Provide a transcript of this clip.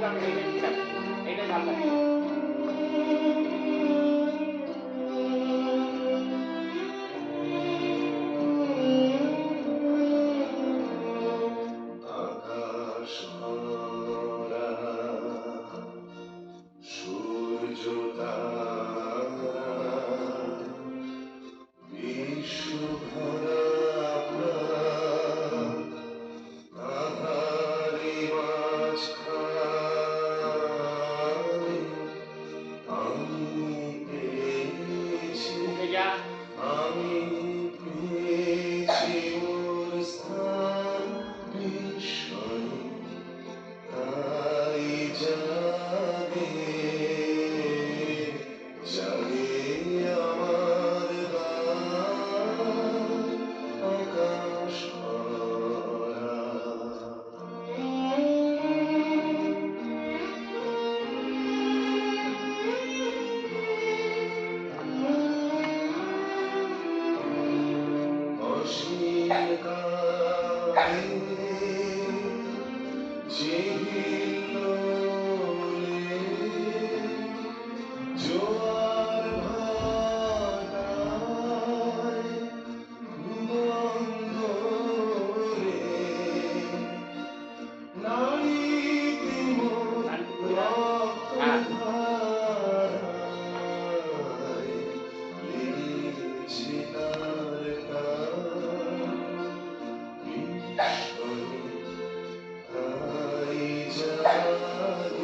আমি এইটাই দিতাম। এইটাই ভাল লাগে। আকাশ ভরা সূর্য তারা বিশ্ব ভরা প্রাণ তাহারি মাঝখানে আমি পেয়েছি ওকে যা। আমি পেয়েছি মোর স্থান বিস্ময়ে তাই জাগে জাগে আমার গান আকাশ ভরা অসীম কালে ঝিললে জোয়ার ভাটায় বন্ধরে নাড়িতে মোর রক্ত হ্যাঁ। ধারায় লেগেছে তার টান বিস্ময়ে তাই জাগে